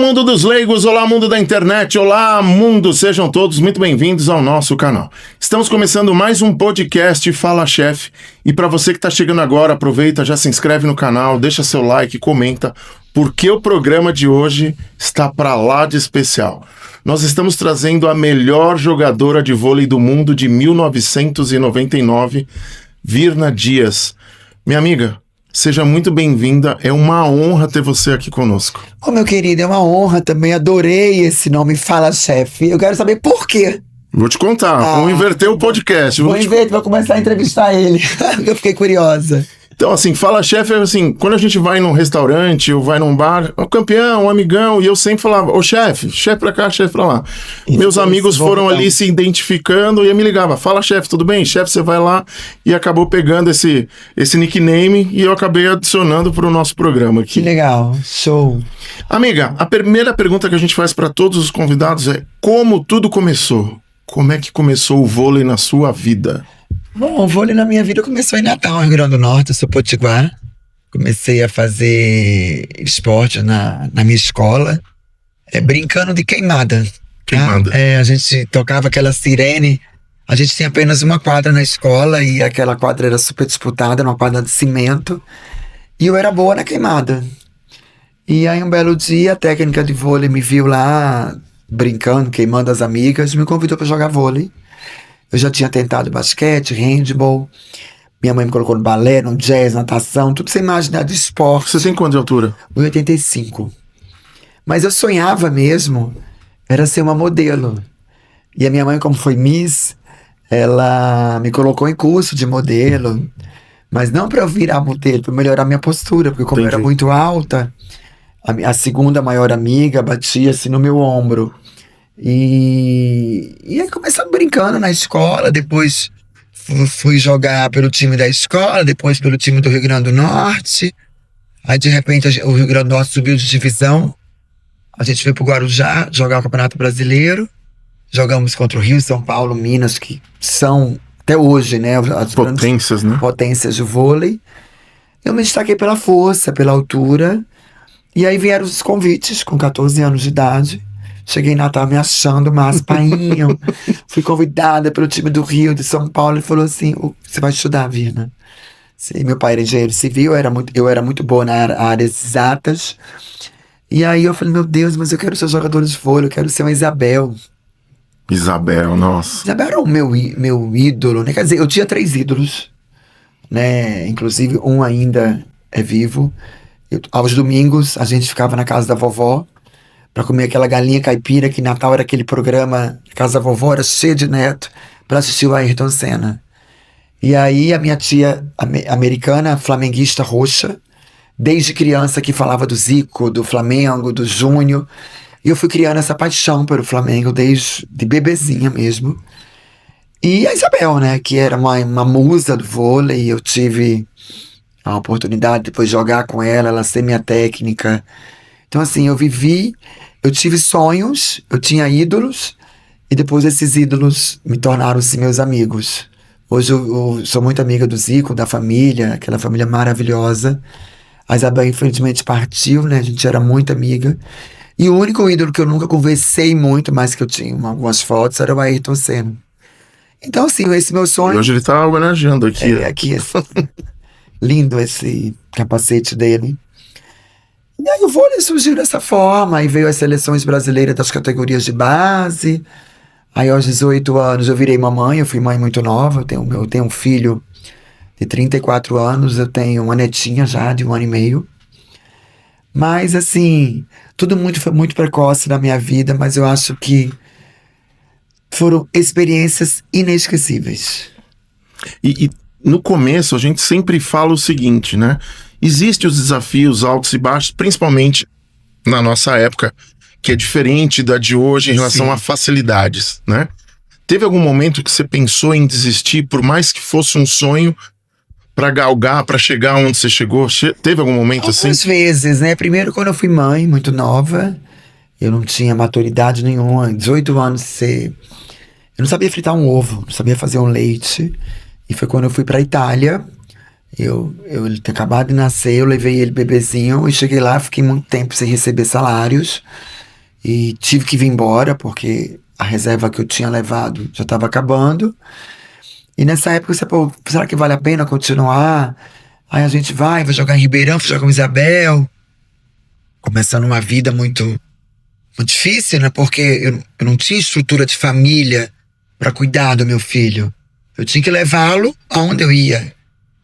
mundo dos leigos, olá mundo da internet, olá mundo, sejam todos muito bem-vindos ao nosso canal. Estamos começando mais um podcast Fala Chef, e para você que está chegando agora, aproveita, já se inscreve no canal, deixa seu like, comenta, porque o programa de hoje está para lá de especial. Nós estamos trazendo a melhor jogadora de vôlei do mundo de 1999, Virna Dias. Minha amiga, seja muito bem-vinda, é uma honra ter você aqui conosco. Ô, meu querido, é uma honra também, adorei esse nome, Fala Chef. Eu quero saber por quê. Vou te contar, vamos inverter o podcast. Vou começar a entrevistar ele, eu fiquei curiosa. Então, assim, Fala Chef é assim, quando a gente vai num restaurante ou vai num bar, o campeão, o amigão, e eu sempre falava, ô chefe pra cá, chefe pra lá. Meus amigos foram ali se identificando e eu me ligava, fala chefe, tudo bem? Chefe, você vai lá, e acabou pegando esse nickname e eu acabei adicionando pro nosso programa aqui. Que legal, show. Amiga, a primeira pergunta que a gente faz para todos os convidados é, como tudo começou? Como é que começou o vôlei na sua vida? Bom, o vôlei na minha vida começou em Natal, Rio Grande do Norte, eu sou potiguar. Comecei a fazer esporte na minha escola, brincando de queimada. Queimada. A gente tocava aquela sirene, a gente tinha apenas uma quadra na escola e aquela quadra era super disputada, uma quadra de cimento, e eu era boa na queimada. E aí um belo dia a técnica de vôlei me viu lá brincando, queimando as amigas, me convidou para jogar vôlei. Eu já tinha tentado basquete, handball. Minha mãe me colocou no balé, no jazz, natação, tudo sem imaginar de esporte. Você tem quanto de altura? 1,85. Mas eu sonhava mesmo, era ser uma modelo. E a minha mãe, como foi Miss, ela me colocou em curso de modelo. Mas não para eu virar modelo, para melhorar minha postura. Porque como eu era muito alta, a segunda maior amiga batia-se no meu ombro. E aí começamos brincando na escola, depois fui jogar pelo time da escola, depois pelo time do Rio Grande do Norte. Aí de repente o Rio Grande do Norte subiu de divisão, a gente veio pro Guarujá jogar o Campeonato Brasileiro, jogamos contra o Rio, São Paulo, Minas, que são até hoje, né, as potências, né? Potências de vôlei. Eu me destaquei pela força, pela altura, e aí vieram os convites com 14 anos de idade. Cheguei em Natal me achando mais painho. Fui convidada pelo time do Rio, de São Paulo. Ele falou assim, você vai estudar, Virna? Meu pai era engenheiro civil, eu era muito boa na áreas exatas. E aí eu falei, meu Deus, mas eu quero ser jogadora de vôlei, eu quero ser uma Isabel. Isabel, nossa. Isabel era o meu ídolo, né? Quer dizer, eu tinha 3 ídolos, né? Inclusive um ainda é vivo. Aos domingos a gente ficava na casa da vovó para comer aquela galinha caipira, que em Natal era aquele programa, Casa da Vovó, era cheio de neto, para assistir o Ayrton Senna. E aí a minha tia americana, flamenguista roxa, desde criança que falava do Zico, do Flamengo, do Júnior, e eu fui criando essa paixão pelo Flamengo desde de bebezinha mesmo. E a Isabel, né, que era uma musa do vôlei, eu tive a oportunidade de depois jogar com ela ser minha técnica. Então assim, eu tive sonhos, eu tinha ídolos, e depois esses ídolos me tornaram-se meus amigos. Hoje eu sou muito amiga do Zico, da família, aquela família maravilhosa. A Isabel infelizmente partiu, né, a gente era muito amiga. E o único ídolo que eu nunca conversei muito, mas que eu tinha algumas fotos, era o Ayrton Senna. Então assim, esse meu sonho... E hoje ele tá homenageando aqui. Aqui, lindo esse capacete dele. E aí o vôlei surgiu dessa forma, aí veio as seleções brasileiras das categorias de base. Aí aos 18 anos eu virei mamãe, eu fui mãe muito nova, eu tenho um filho de 34 anos, eu tenho uma netinha já de 1 ano e meio. Mas assim, tudo foi muito precoce na minha vida, mas eu acho que foram experiências inesquecíveis. E no começo a gente sempre fala o seguinte, né? Existem os desafios altos e baixos, principalmente na nossa época, que é diferente da de hoje em relação a facilidades, né? Teve algum momento que você pensou em desistir, por mais que fosse um sonho, para galgar, para chegar onde você chegou? Teve algum momento assim? Algumas vezes, né? Primeiro, quando eu fui mãe, muito nova, eu não tinha maturidade nenhuma, 18 anos, eu não sabia fritar um ovo, não sabia fazer um leite. E foi quando eu fui pra Itália. Ele tinha acabado de nascer, eu levei ele bebezinho e cheguei lá, fiquei muito tempo sem receber salários. E tive que vir embora, porque a reserva que eu tinha levado já estava acabando. E nessa época eu pensei, pô, será que vale a pena continuar? Aí a gente vai jogar em Ribeirão, vai jogar com Isabel. Começando uma vida muito, muito difícil, né? Porque eu não tinha estrutura de família para cuidar do meu filho. Eu tinha que levá-lo aonde eu ia.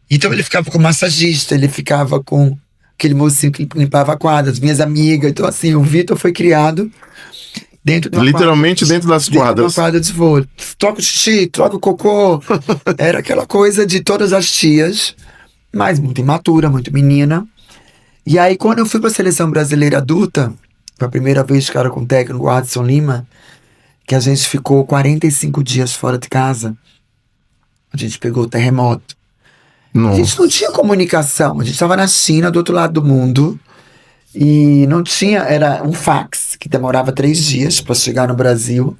Então ele ficava com o massagista, ele ficava com aquele mocinho que limpava a quadra, as minhas amigas. Então assim, o Vitor foi criado dentro de uma Literalmente dentro das dentro de uma quadras. quadra de vôlei. Troca o xixi, troca o cocô. Era aquela coisa de todas as tias, mas muito imatura, muito menina. E aí, quando eu fui para a seleção brasileira adulta, foi a primeira vez, cara, com o técnico Adson Lima, que a gente ficou 45 dias fora de casa. A gente pegou o terremoto. A gente não tinha comunicação. A gente estava na China, do outro lado do mundo. E não tinha, era um fax, que demorava 3 dias para chegar no Brasil.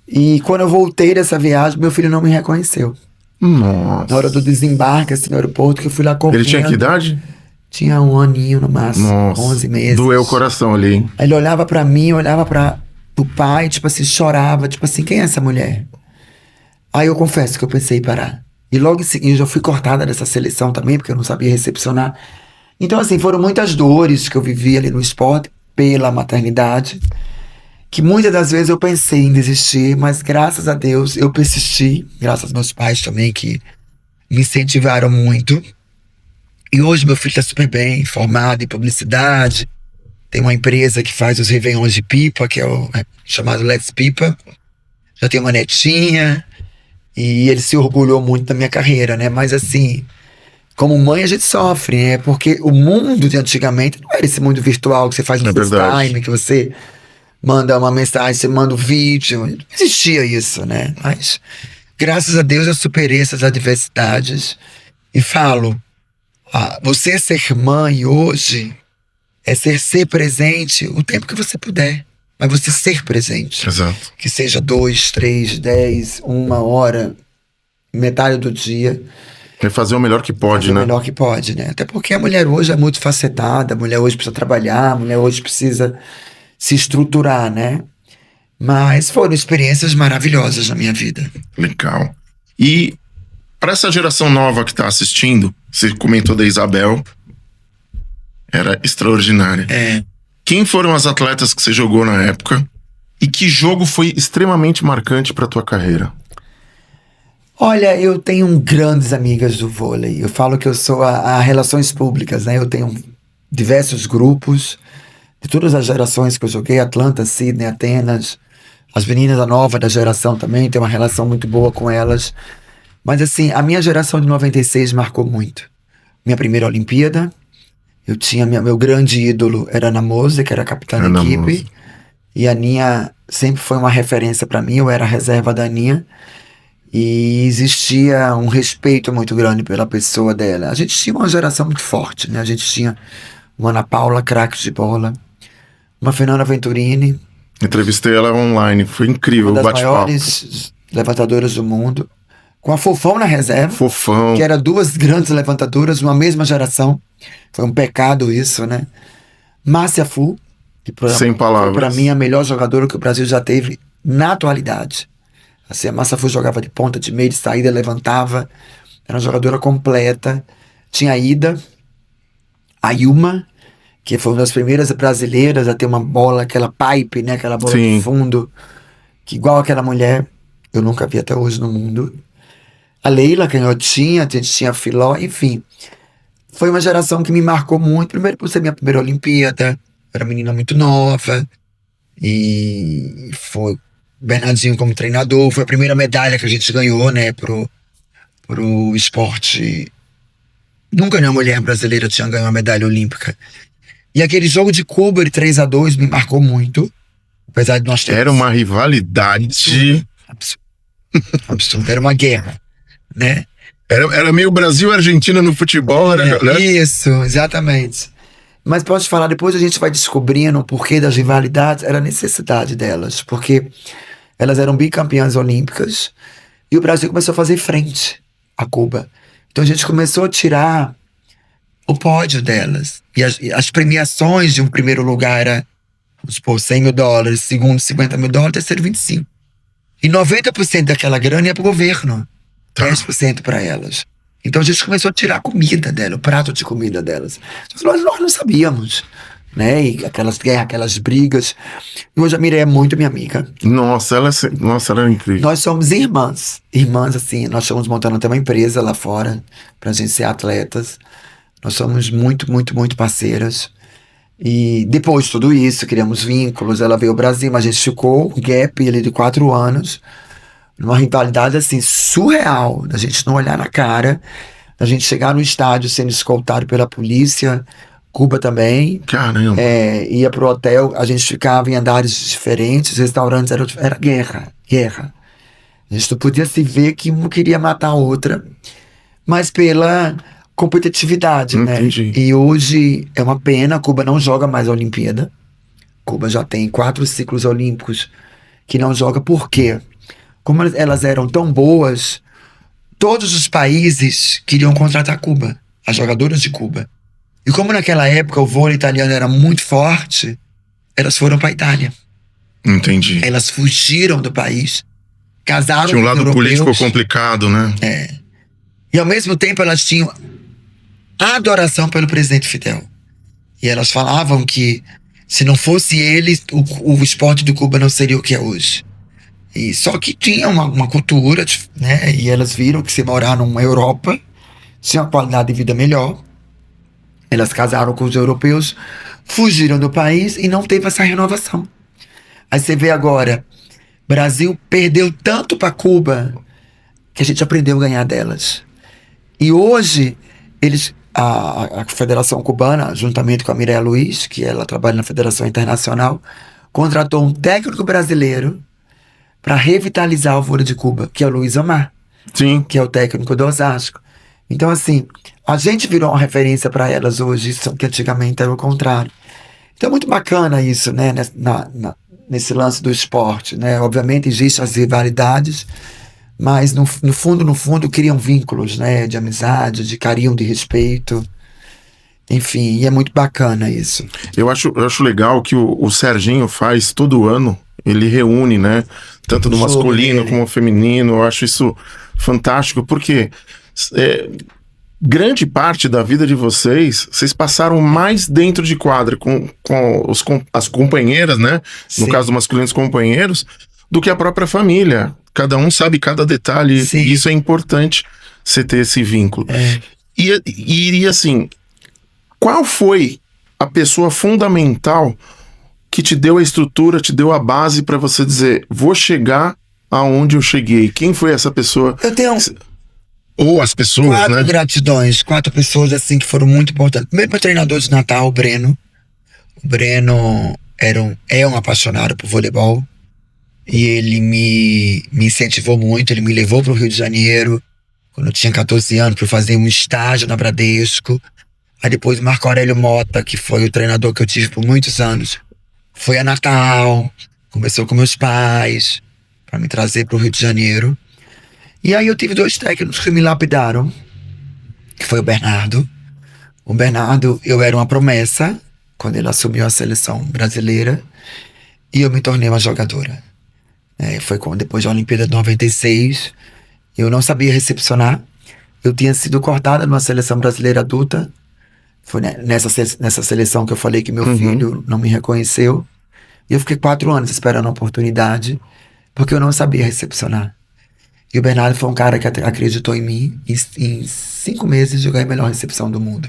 E quando eu voltei dessa viagem, meu filho não me reconheceu. Nossa. Na hora do desembarque, assim, no aeroporto, que eu fui lá correndo. Ele tinha que idade? Tinha 1 aninho no máximo, Nossa, 11 meses. doeu o coração ali, hein? Aí ele olhava pra mim, olhava pro pai, tipo assim, chorava, tipo assim, quem é essa mulher? Aí eu confesso que eu pensei em parar. E logo em seguida eu já fui cortada dessa seleção também, porque eu não sabia recepcionar. Então assim, foram muitas dores que eu vivi ali no esporte, pela maternidade, que muitas das vezes eu pensei em desistir, mas graças a Deus eu persisti, graças aos meus pais também, que me incentivaram muito. E hoje meu filho está super bem, formado em publicidade. Tem uma empresa que faz os réveillons de pipa, que é o chamado Let's Pipa. Já tem uma netinha. E ele se orgulhou muito da minha carreira, né? Mas assim, como mãe a gente sofre, né? Porque o mundo de antigamente não era esse mundo virtual que você faz no FaceTime, que você manda uma mensagem, você manda um vídeo. Não existia isso, né? Mas graças a Deus eu superei essas adversidades. E falo, você ser mãe hoje é ser presente o tempo que você puder. Mas você ser presente. Exato. Que seja 2, 3, 10, 1 hora, metade do dia. É fazer o melhor que pode, fazer né? O melhor que pode, né? Até porque a mulher hoje é muito facetada, a mulher hoje precisa trabalhar, a mulher hoje precisa se estruturar, né? Mas foram experiências maravilhosas na minha vida. Legal. E para essa geração nova que tá assistindo, você comentou da Isabel, era extraordinária. Quem foram as atletas que você jogou na época e que jogo foi extremamente marcante para tua carreira? Olha, eu tenho grandes amigas do vôlei. Eu falo que eu sou a relações públicas, né? Eu tenho diversos grupos de todas as gerações que eu joguei, Atlanta, Sydney, Atenas. As meninas da nova da geração também, tenho uma relação muito boa com elas. Mas assim, a minha geração de 96 marcou muito. Minha primeira Olimpíada, eu tinha meu grande ídolo era a Ana Mose, que era a capitã da equipe. E a Aninha sempre foi uma referência para mim, eu era a reserva da Aninha. E existia um respeito muito grande pela pessoa dela. A gente tinha uma geração muito forte, né? A gente tinha uma Ana Paula, craque de bola, uma Fernanda Venturini. Entrevistei ela online, foi incrível o bate-papo. Uma das maiores levantadoras do mundo. Com a Fofão na reserva. Fofão. Que era 2 grandes levantadoras, uma mesma geração. Foi um pecado isso, né? Márcia Fu, que sem palavras. Foi pra mim a melhor jogadora que o Brasil já teve na atualidade. Assim, a Márcia Fu jogava de ponta, de meio, de saída, levantava. Era uma jogadora completa. Tinha a Ida, a Yuma, que foi uma das primeiras brasileiras a ter uma bola, aquela pipe, né? Aquela bola de fundo, que igual aquela mulher, eu nunca vi até hoje no mundo. A Leila, canhotinha, a gente tinha a Filó, enfim. Foi uma geração que me marcou muito. Primeiro por ser minha primeira Olimpíada, era menina muito nova. E foi Bernardinho como treinador. Foi a primeira medalha que a gente ganhou, né, pro esporte. Nunca nenhuma mulher brasileira tinha ganho uma medalha olímpica. E aquele jogo de Cuba de 3-2 me marcou muito. Apesar de nós termos... Era uma rivalidade... Absurdo. Era uma guerra, né? Era meio Brasil e Argentina no futebol, né? Isso, exatamente. Mas posso te falar, depois a gente vai descobrindo o porquê das rivalidades, era a necessidade delas, porque elas eram bicampeãs olímpicas e o Brasil começou a fazer frente a Cuba. Então a gente começou a tirar o pódio delas. E as premiações de um primeiro lugar era vamos supor, $100.000, segundo $50.000, terceiro 25. E 90% daquela grana ia pro governo, 10% para elas. Então a gente começou a tirar a comida dela, o prato de comida delas. Nós não sabíamos, né? E aquelas guerras, aquelas brigas. E hoje a Mireia é muito minha amiga. Nossa, ela é incrível. Nós somos irmãs, assim, nós estamos montando até uma empresa lá fora pra gente ser atletas. Nós somos muito, muito, muito parceiras. E depois de tudo isso, criamos vínculos. Ela veio ao Brasil, mas a gente ficou um gap ali de 4 anos. Numa rivalidade assim, surreal. Da gente não olhar na cara. Da gente chegar no estádio sendo escoltado pela polícia. Cuba também. Caramba. Ia pro hotel, a gente ficava em andares diferentes. Restaurantes, era guerra. A gente não podia se ver que uma queria matar a outra. Mas pela competitividade, Entendi. né? E hoje é uma pena, Cuba não joga mais a Olimpíada. Cuba já tem 4 ciclos olímpicos que não joga. Por quê? Como elas eram tão boas, todos os países queriam contratar Cuba, as jogadoras de Cuba. E como naquela época o vôlei italiano era muito forte, elas foram para a Itália. Entendi. Elas fugiram do país, casaram Tinha um com lado europeus. político complicado, né? E ao mesmo tempo elas tinham adoração pelo presidente Fidel. E elas falavam que se não fosse ele, o esporte do Cuba não seria o que é hoje. E só que tinha uma cultura, né? E elas viram que se morar numa Europa tinha uma qualidade de vida melhor. Elas casaram com os europeus, fugiram do país e não teve essa renovação. Aí você vê agora, Brasil perdeu tanto para Cuba que a gente aprendeu a ganhar delas. E hoje a Federação Cubana, juntamente com a Mireia Luiz, que ela trabalha na Federação Internacional, contratou um técnico brasileiro para revitalizar o vôlei de Cuba, que é o Luiz Omar. Sim. Que é o técnico do Osasco. Então, assim, a gente virou uma referência para elas hoje, que antigamente era o contrário. Então é muito bacana isso, né, nesse lance do esporte, né? Obviamente existem as rivalidades, mas no fundo criam vínculos, né, de amizade, de carinho, de respeito. Enfim, e é muito bacana isso. Eu acho legal que o Serginho faz todo ano, ele reúne, né, tanto do masculino como do feminino. Eu acho isso fantástico, porque grande parte da vida de vocês passaram mais dentro de quadra com as companheiras, né? Sim. No caso do masculino, os companheiros, do que a própria família. Cada um sabe cada detalhe. Sim. E isso é importante, você ter esse vínculo. E assim, qual foi a pessoa fundamental que te deu a estrutura, te deu a base para você dizer, vou chegar aonde eu cheguei? Quem foi essa pessoa? Eu tenho ou as pessoas, 4 né? gratidões, 4 pessoas assim que foram muito importantes. Primeiro, meu treinador de Natal, o Breno. O Breno é um apaixonado por voleibol. E ele me incentivou muito. Ele me levou para o Rio de Janeiro quando eu tinha 14 anos para fazer um estágio na Bradesco. Aí depois o Marco Aurélio Mota, que foi o treinador que eu tive por muitos anos, foi a Natal, começou com meus pais para me trazer para o Rio de Janeiro. E aí eu tive 2 técnicos que me lapidaram, que foi o Bernardo. O Bernardo, eu era uma promessa quando ele assumiu a seleção brasileira e eu me tornei uma jogadora. Foi depois da Olimpíada de 96, eu não sabia recepcionar. Eu tinha sido cortada numa seleção brasileira adulta. Foi nessa seleção que eu falei que meu filho não me reconheceu. E eu fiquei 4 anos esperando a oportunidade, porque eu não sabia recepcionar. E o Bernardo foi um cara que acreditou em mim. Em 5 meses eu ganhei a melhor recepção do mundo.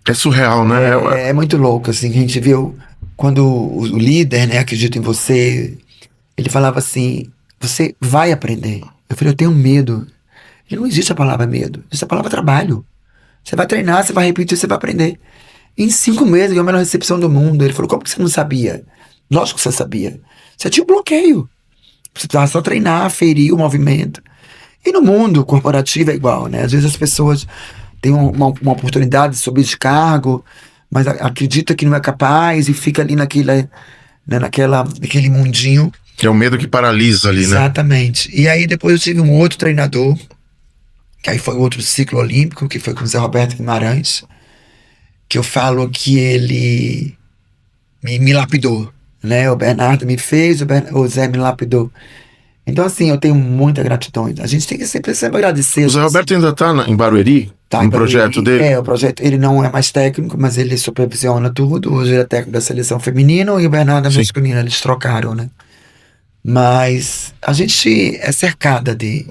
É surreal, né? É muito louco, assim. A gente viu quando o líder, né, acredita em você. Ele falava assim, você vai aprender. Eu falei, eu tenho medo. E não existe a palavra medo. Existe a palavra trabalho. Você vai treinar, você vai repetir, você vai aprender. Em 5 meses eu ganhei a melhor recepção do mundo. Ele falou, como que você não sabia? Lógico que você sabia. Você tinha um bloqueio. Você precisava só treinar, ferir o movimento. E no mundo corporativo é igual, né? Às vezes as pessoas têm uma oportunidade de subir de cargo, mas acredita que não é capaz e fica ali naquele mundinho. Que é o medo que paralisa ali, né? Exatamente. E aí depois eu tive um outro treinador, que aí foi outro ciclo olímpico, que foi com o Zé Roberto Guimarães, que eu falo que ele me lapidou, né? O Bernardo me fez, o Zé me lapidou. Então, assim, eu tenho muita gratidão. A gente tem que sempre agradecer. O Zé Roberto ainda tá em Barueri? Tá, no projeto dele? o projeto, ele não é mais técnico, mas ele supervisiona tudo. Hoje ele é técnico da seleção feminina e o Bernardo é Sim. masculino, eles trocaram, né? Mas a gente é cercada de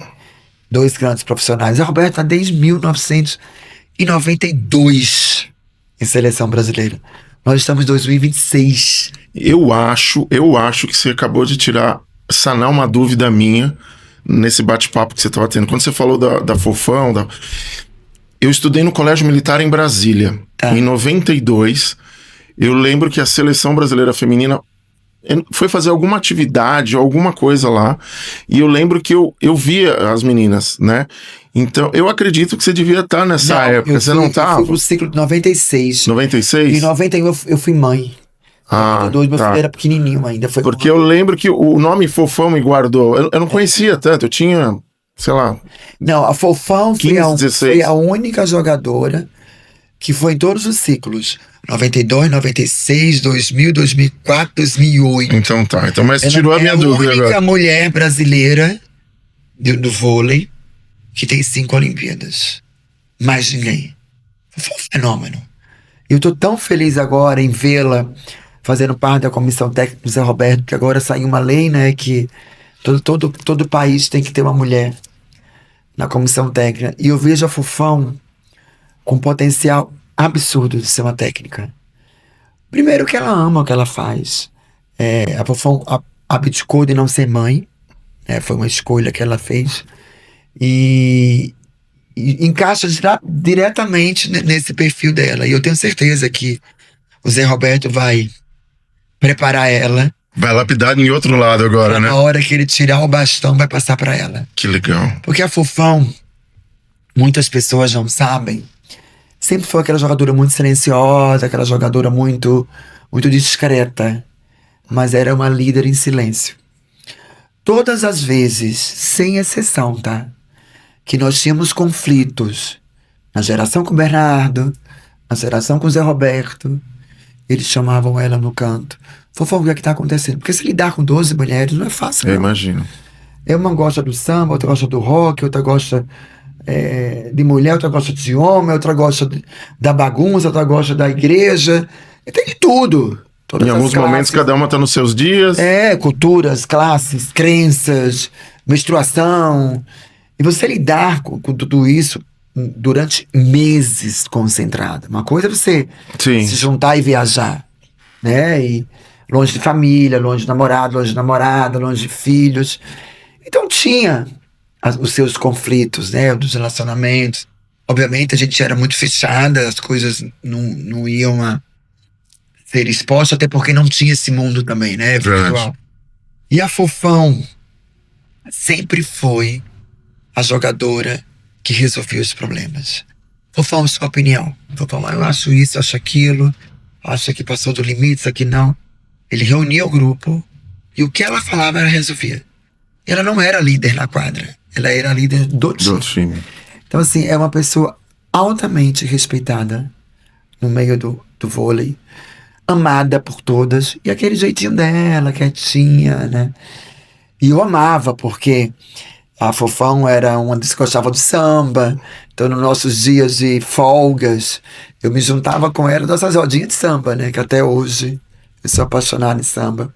dois grandes profissionais. O Roberto está desde 1992 em seleção brasileira. Nós estamos em 2026. Eu acho que você acabou de sanar uma dúvida minha nesse bate-papo que você estava tendo. Quando você falou da Fofão, eu estudei no Colégio Militar em Brasília. Tá. Em 92, eu lembro que a seleção brasileira feminina foi fazer alguma atividade, alguma coisa lá, e eu lembro que eu via as meninas, né? Então, eu acredito que você devia estar nessa época. Você não estava? Eu fui pro ciclo de 96. 96? Em 91 eu fui mãe. Ah, meu tá. filho era pequenininho ainda. Porque eu lembro que o nome Fofão me guardou. Eu não conhecia tanto, eu tinha, sei lá... Não, a Fofão 15, foi a única jogadora que foi em todos os ciclos. 92, 96, 2000, 2004, 2008. Então tá, mas tirou a minha dúvida agora. É a única mulher brasileira do vôlei que tem 5 Olimpíadas. Mais ninguém. Foi um fenômeno. Eu tô tão feliz agora em vê-la fazendo parte da comissão técnica do Zé Roberto, que agora saiu uma lei, né, que todo país tem que ter uma mulher na comissão técnica. E eu vejo a Fofão com potencial absurdo de ser uma técnica. Primeiro que ela ama o que ela faz. A Fofão abdicou de não ser mãe, né, foi uma escolha que ela fez. E encaixa diretamente nesse perfil dela. E eu tenho certeza que o Zé Roberto vai preparar ela. Vai lapidar em outro lado agora, né? Na hora que ele tirar o bastão, vai passar para ela. Que legal. Porque a Fofão, muitas pessoas não sabem, sempre foi aquela jogadora muito silenciosa, aquela jogadora muito, muito discreta, mas era uma líder em silêncio. Todas as vezes, sem exceção, tá? Que nós tínhamos conflitos na geração com o Bernardo, na geração com o Zé Roberto, eles chamavam ela no canto. Fofão, o que é que tá acontecendo? Porque se lidar com 12 mulheres não é fácil, não. Eu imagino. Uma gosta do samba, outra gosta do rock, outra gosta de mulher, outra gosta de homem, outra gosta da bagunça, outra gosta da igreja. E tem de tudo. Em alguns momentos cada uma tá nos seus dias. Culturas, classes, crenças, menstruação. E você lidar com tudo isso durante meses concentrado. Uma coisa é você se juntar e viajar, né? E longe de família, longe de namorado, longe de namorada, longe de filhos. Então tinha os seus conflitos, né? Dos relacionamentos. Obviamente a gente era muito fechada, as coisas não iam a ser expostas, até porque não tinha esse mundo também, né? Virtual. E a Fofão sempre foi a jogadora que resolvia os problemas. Fofão, sua opinião. Fofão, eu acho isso, acho aquilo, acho que passou do limite, isso aqui não. Ele reunia o grupo e o que ela falava, ela resolvia. Ela não era líder na quadra, ela era líder do time. Então, assim, é uma pessoa altamente respeitada no meio do vôlei, amada por todas, e aquele jeitinho dela, quietinha, né? E eu amava, porque a Fofão era uma que gostava de samba, então nos nossos dias de folgas, eu me juntava com ela nessas rodinhas de samba, né? Que até hoje eu sou apaixonado em samba.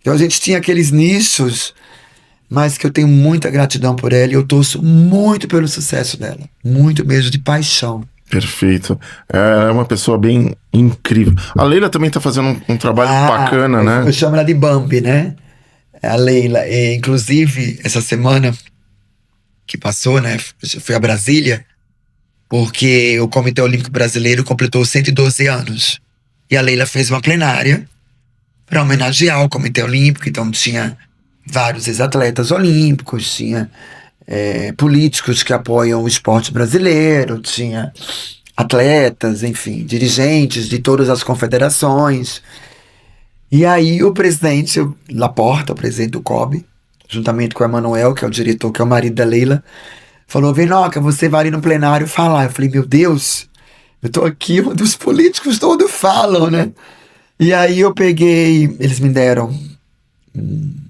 Então a gente tinha aqueles nichos, mas que eu tenho muita gratidão por ela e eu torço muito pelo sucesso dela. Muito mesmo, de paixão. Perfeito. É uma pessoa bem incrível. A Leila também tá fazendo um trabalho bacana, né? Eu chamo ela de Bambi, né? A Leila. Inclusive, essa semana que passou, né? Eu fui a Brasília, porque o Comitê Olímpico Brasileiro completou 112 anos. E a Leila fez uma plenária para homenagear o Comitê Olímpico. Então tinha vários ex-atletas olímpicos, tinha políticos que apoiam o esporte brasileiro, tinha atletas, enfim, dirigentes de todas as confederações. E aí o presidente Laporta, o presidente do COB, juntamente com o Emanuel, que é o diretor, que é o marido da Leila, falou: Venoca, você vai ali no plenário falar. Eu falei: meu Deus, eu tô aqui onde os políticos todos falam, né? E aí eu peguei, eles me deram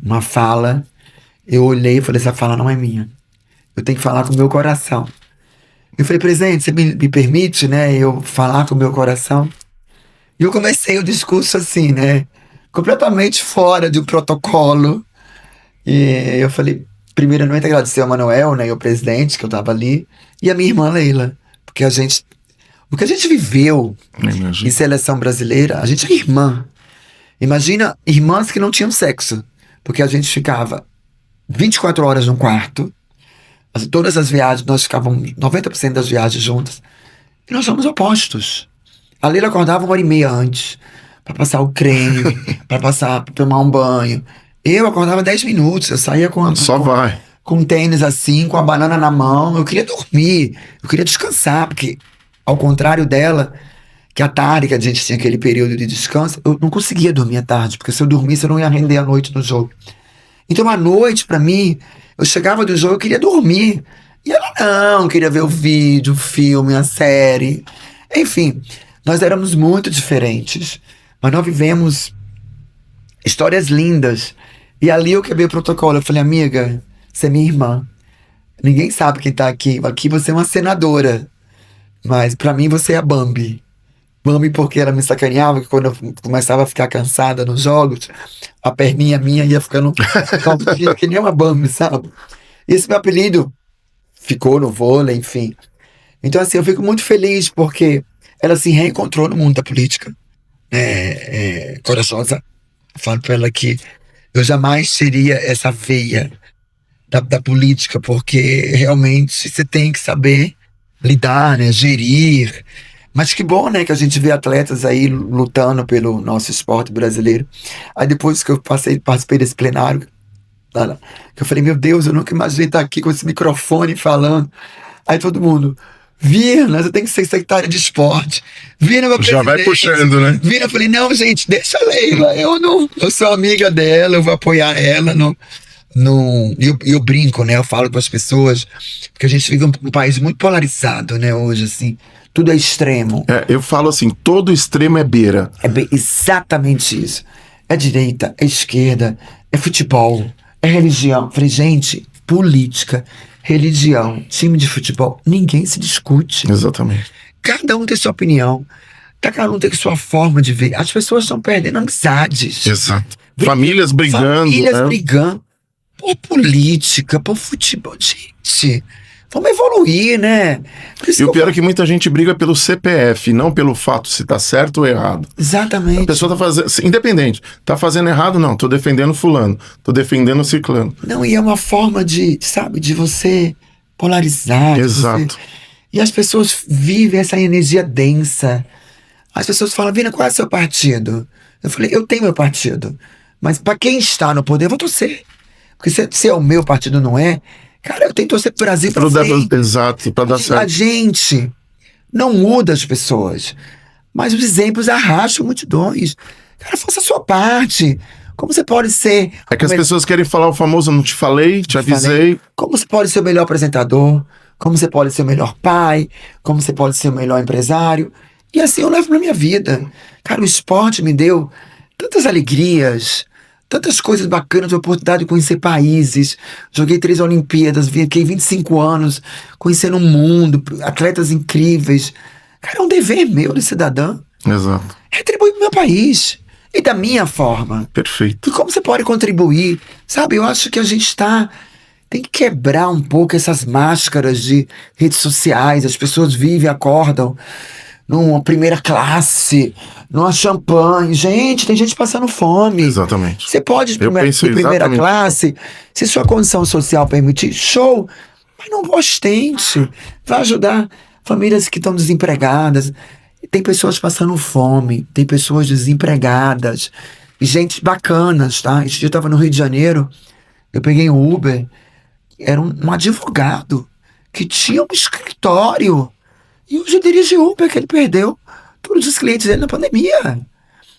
uma fala, eu olhei e falei, essa fala não é minha. Eu tenho que falar com o meu coração. Eu falei, presidente, você me permite, né, eu falar com o meu coração? E eu comecei o discurso assim, né, completamente fora do protocolo. E eu falei, primeiramente agradecer ao Manuel, né, e ao presidente, que eu tava ali, e a minha irmã Leila, porque o que a gente viveu em seleção brasileira, a gente é irmã. Imagina irmãs que não tinham sexo, porque a gente ficava 24 horas no quarto, todas as viagens, nós ficávamos 90% das viagens juntas, e nós somos opostos. A Leila acordava 1h30 antes, para passar o creme, pra tomar um banho. Eu acordava 10 minutos, eu saía com um tênis assim, com a banana na mão. Eu queria dormir, eu queria descansar, porque ao contrário dela, que à tarde, que a gente tinha aquele período de descanso, eu não conseguia dormir à tarde, porque se eu dormisse eu não ia render a noite no jogo. Então à noite, pra mim, eu chegava do jogo, eu queria dormir. E ela não, queria ver o vídeo, o filme, a série. Enfim, nós éramos muito diferentes, mas nós vivemos histórias lindas. E ali eu quebrei o protocolo, eu falei, amiga, você é minha irmã. Ninguém sabe quem tá aqui. Aqui você é uma senadora. Mas pra mim você é a Bambi. Bambi porque ela me sacaneava, que quando eu começava a ficar cansada nos jogos, a perninha minha ia ficando que nem uma Bambi, sabe? E esse meu apelido ficou no vôlei, enfim. Então assim, eu fico muito feliz porque ela se reencontrou no mundo da política. Corajosa, falo pra ela que eu jamais seria essa veia da política, porque realmente você tem que saber lidar, né, gerir. Mas que bom, né, que a gente vê atletas aí lutando pelo nosso esporte brasileiro. Aí depois que eu participei desse plenário, que eu falei, meu Deus, eu nunca imaginei estar aqui com esse microfone falando. Aí todo mundo, Virna, você tem que ser secretária de esporte. Virna, meu já vai puxando, né? Virna, eu falei, não, gente, deixa a Leila, eu sou amiga dela, eu vou apoiar ela. Eu brinco, né? Eu falo com as pessoas, porque a gente vive um país muito polarizado, né? Hoje, assim, tudo é extremo. Eu falo assim, todo extremo é beira. Exatamente isso. É direita, é esquerda, é futebol, é religião. Eu falei, gente, política, religião, time de futebol, ninguém se discute. Exatamente. Cada um tem sua opinião, cada um tem sua forma de ver. As pessoas estão perdendo amizades. Exato. Famílias brigando. Brigando. Por política, por futebol. Gente, vamos evoluir, né? E o pior é que muita gente briga pelo CPF, não pelo fato se tá certo ou errado. Exatamente. A pessoa tá fazendo, independente, tá fazendo errado, não, tô defendendo fulano, tô defendendo ciclano. Não, e é uma forma de, sabe, de você polarizar. Exato. E as pessoas vivem essa energia densa. As pessoas falam, Vina, qual é o seu partido? Eu falei, eu tenho meu partido, mas pra quem está no poder, eu vou torcer. Porque se é o meu partido, não é, cara, eu tenho que torcer pro Brasil pra sempre. Exato, pra dar certo. A gente não muda as pessoas, mas os exemplos arrastam multidões. Cara, faça a sua parte. Como você pode ser... É que as pessoas querem falar o famoso, não te falei, te avisei. Como você pode ser o melhor apresentador, como você pode ser o melhor pai, como você pode ser o melhor empresário. E assim eu levo pra minha vida. Cara, o esporte me deu tantas alegrias, tantas coisas bacanas, oportunidade de conhecer países. Joguei 3 Olimpíadas, fiquei 25 anos conhecendo o mundo, atletas incríveis. Cara, é um dever meu de cidadã. Exato. Retribuir pro meu país. E da minha forma. Perfeito. E como você pode contribuir? Sabe, eu acho que a gente tem que quebrar um pouco essas máscaras de redes sociais. As pessoas vivem, acordam numa primeira classe, numa champanhe. Gente, tem gente passando fome. Exatamente. Você pode ir de primeira classe, se sua condição social permitir, show. Mas não ostente. Vai ajudar famílias que estão desempregadas. Tem pessoas passando fome, tem pessoas desempregadas, e gente bacanas, tá? Esse dia eu tava no Rio de Janeiro, eu peguei um Uber, era um advogado que tinha um escritório. E hoje dirige Uber, que ele perdeu todos os clientes dele na pandemia.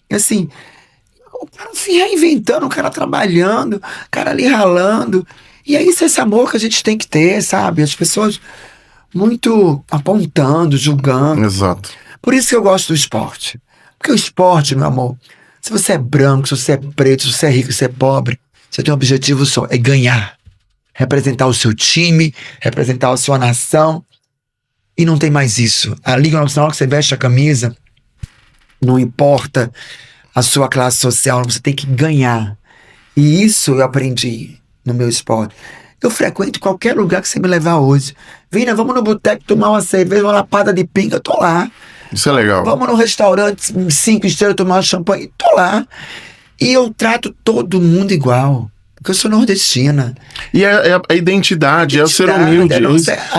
E assim, o cara se reinventando, o cara trabalhando, o cara ali ralando. E é isso, esse amor que a gente tem que ter, sabe? As pessoas muito apontando, julgando. Exato. Por isso que eu gosto do esporte. Porque o esporte, meu amor, Se você é branco, se você é preto, se você é rico, se você é pobre, você tem um objetivo só, é ganhar. Representar o seu time, representar a sua nação. E não tem mais isso. A Liga Nacional que você veste a camisa, não importa a sua classe social, você tem que ganhar. E isso eu aprendi no meu esporte. Eu frequento qualquer lugar que você me levar hoje. Vina, vamos no boteco tomar uma cerveja, uma lapada de pinga, eu tô lá. Isso é legal. Vamos no restaurante 5 estrelas tomar uma champanhe, tô lá. E eu trato todo mundo igual. Porque eu sou nordestina. E é a identidade, é o ser humilde.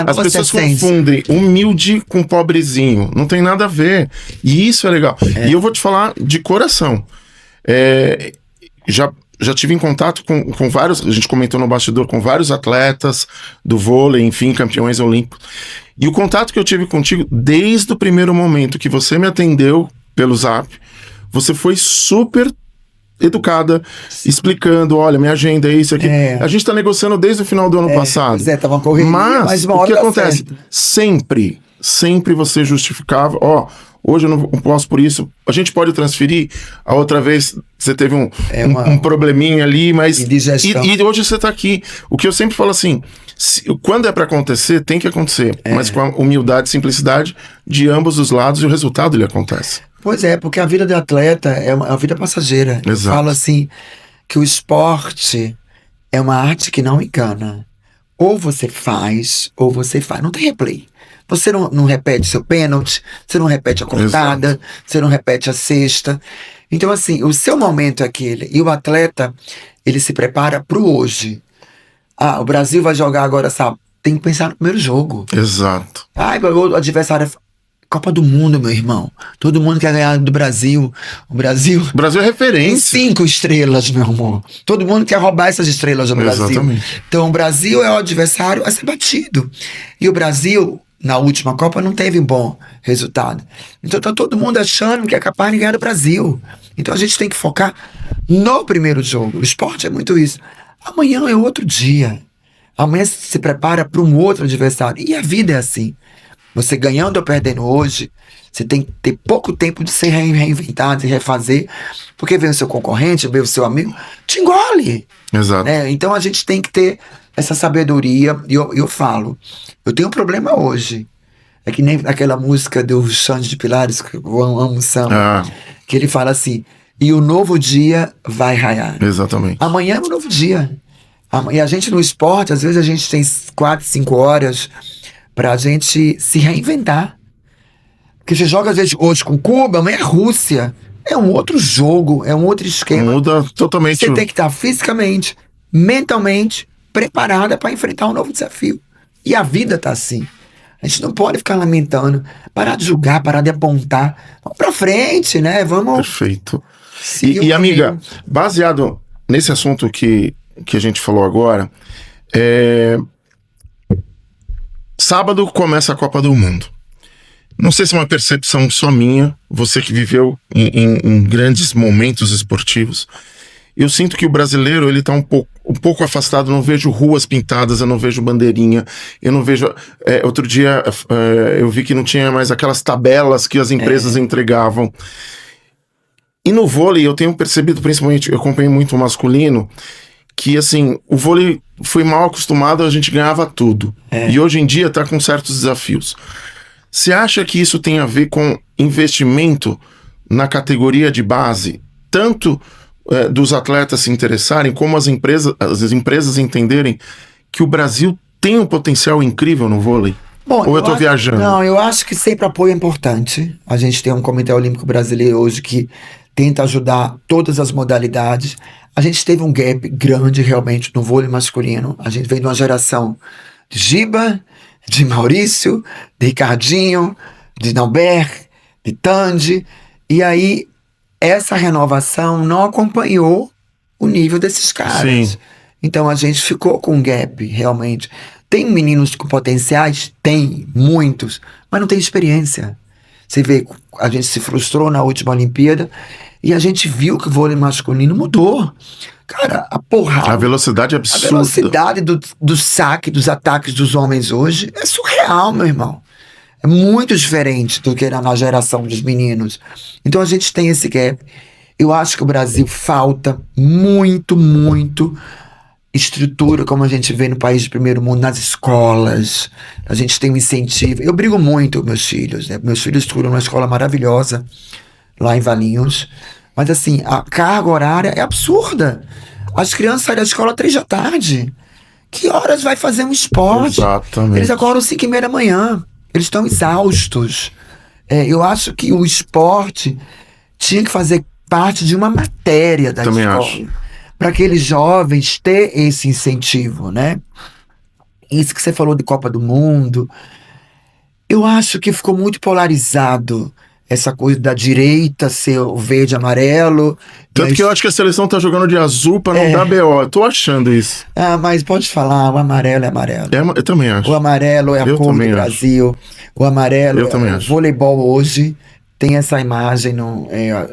As pessoas confundem humilde com pobrezinho. Não tem nada a ver. E isso é legal. E eu vou te falar de coração. Já tive em contato com vários, a gente comentou no bastidor, com vários atletas do vôlei, enfim, campeões olímpicos. E o contato que eu tive contigo, desde o primeiro momento que você me atendeu pelo Zap, você foi super educada, explicando, olha, minha agenda é isso aqui. A gente tá negociando desde o final do ano passado. Pois tava uma correria, mas uma o hora que acontece? Sempre você justificava, hoje eu não posso por isso, a gente pode transferir, a outra vez você teve um probleminha ali, mas... E hoje você tá aqui. O que eu sempre falo assim, quando é para acontecer, tem que acontecer, mas com a humildade e simplicidade de ambos os lados, e o resultado ele acontece. Pois é, porque a vida de atleta é uma vida passageira. Exato. Eu falo assim, que o esporte é uma arte que não engana. Ou você faz, ou você faz. Não tem replay. Você não repete seu pênalti, você não repete a cortada, você não repete a cesta. Então, assim, o seu momento é aquele. E o atleta, ele se prepara pro hoje. O Brasil vai jogar agora, sabe? Tem que pensar no primeiro jogo. Exato. O adversário... Copa do Mundo, meu irmão. Todo mundo quer ganhar do Brasil. O Brasil é referência. Tem 5 estrelas, meu amor. Todo mundo quer roubar essas estrelas do Brasil. Exatamente. Então o Brasil é o adversário a ser batido. E o Brasil, na última Copa, não teve um bom resultado. Então tá todo mundo achando que é capaz de ganhar do Brasil. Então a gente tem que focar no primeiro jogo. O esporte é muito isso. Amanhã é outro dia. Amanhã se prepara para um outro adversário. E a vida é assim. Você ganhando ou perdendo hoje, você tem que ter pouco tempo de se reinventar, de refazer, porque vem o seu concorrente, vem o seu amigo, te engole. Exato. Então a gente tem que ter essa sabedoria. E eu falo, eu tenho um problema hoje. É que nem aquela música do Xande de Pilares, que eu amo samba, que ele fala assim, e o novo dia vai raiar. Exatamente. Amanhã é um novo dia. E a gente no esporte, às vezes a gente tem 4, 5 horas... pra gente se reinventar. Porque você joga às vezes hoje com Cuba, amanhã é Rússia. É um outro jogo, é um outro esquema. Muda totalmente. Você tem que estar fisicamente, mentalmente, preparada para enfrentar um novo desafio. E a vida tá assim. A gente não pode ficar lamentando, parar de julgar, parar de apontar. Vamos pra frente, né? Vamos. Perfeito. E amiga, baseado nesse assunto que a gente falou agora, sábado começa a Copa do Mundo. Não sei se é uma percepção só minha, você que viveu em grandes momentos esportivos. Eu sinto que o brasileiro, ele tá um pouco afastado, eu não vejo ruas pintadas, eu não vejo bandeirinha, eu não vejo... outro dia eu vi que não tinha mais aquelas tabelas que as empresas entregavam. E no vôlei eu tenho percebido, principalmente, eu acompanhei muito o masculino, que assim, o vôlei foi mal acostumado, a gente ganhava tudo. E hoje em dia tá com certos desafios. Você acha que isso tem a ver com investimento na categoria de base, tanto dos atletas se interessarem, como as empresas entenderem que o Brasil tem um potencial incrível no vôlei? Bom, ou eu tô viajando? Não, eu acho que sempre apoio é importante. A gente tem um Comitê Olímpico Brasileiro hoje que tenta ajudar todas as modalidades. A gente teve um gap grande realmente no vôlei masculino. A gente vem de uma geração de Giba, de Maurício, de Ricardinho, de Nauber, de Tandy. E aí, essa renovação não acompanhou o nível desses caras. Sim. Então a gente ficou com um gap, realmente. Tem meninos com potenciais? Tem, muitos, mas não tem experiência. Você vê, a gente se frustrou na última Olimpíada e a gente viu que o vôlei masculino mudou. Cara, a porrada. A velocidade é absurda. A velocidade do saque, dos ataques dos homens hoje é surreal, meu irmão. É muito diferente do que era na geração dos meninos. Então a gente tem esse gap. Eu acho que o Brasil falta muito estrutura, como a gente vê no país de primeiro mundo, nas escolas. A gente tem um incentivo. Eu brigo muito com meus filhos, né? Meus filhos estudam numa escola maravilhosa, lá em Valinhos. Mas assim, a carga horária é absurda. As crianças saem da escola 3 da tarde. Que horas vai fazer um esporte? Exatamente. Eles acordam 5h30 da manhã. Eles estão exaustos. Eu acho que o esporte tinha que fazer parte de uma matéria da Também escola. acho. Para aqueles jovens ter esse incentivo, né? Isso que você falou de Copa do Mundo, eu acho que ficou muito polarizado essa coisa da direita ser o verde e amarelo. Tanto que eu acho que a seleção tá jogando de azul pra não dar BO. Eu tô achando isso. Mas pode falar, o amarelo é amarelo. Eu também acho. O amarelo é a Eu cor do também acho. Brasil. O amarelo Eu também o acho. voleibol hoje tem essa imagem.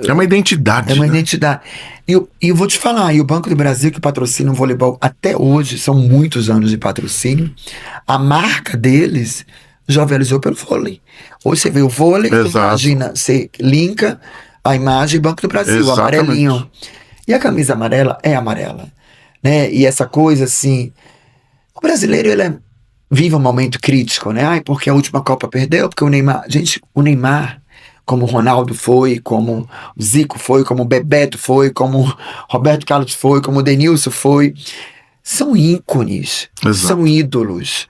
É uma identidade. É uma né? identidade. E eu vou te falar, e o Banco do Brasil, que patrocina o voleibol até hoje, são muitos anos de patrocínio, a marca deles já realizou pelo vôlei. Hoje você vê o vôlei, você Exato. imagina, você linka a imagem Banco do Brasil, o Exatamente. amarelinho. E a camisa amarela é amarela. Né? E essa coisa assim, o brasileiro ele vive um momento crítico, né? Ai, porque a última Copa perdeu, porque o Neymar... Gente, o Neymar, como o Ronaldo foi, como o Zico foi, como o Bebeto foi, como o Roberto Carlos foi, como o Denilson foi, são ícones, Exato. são ídolos.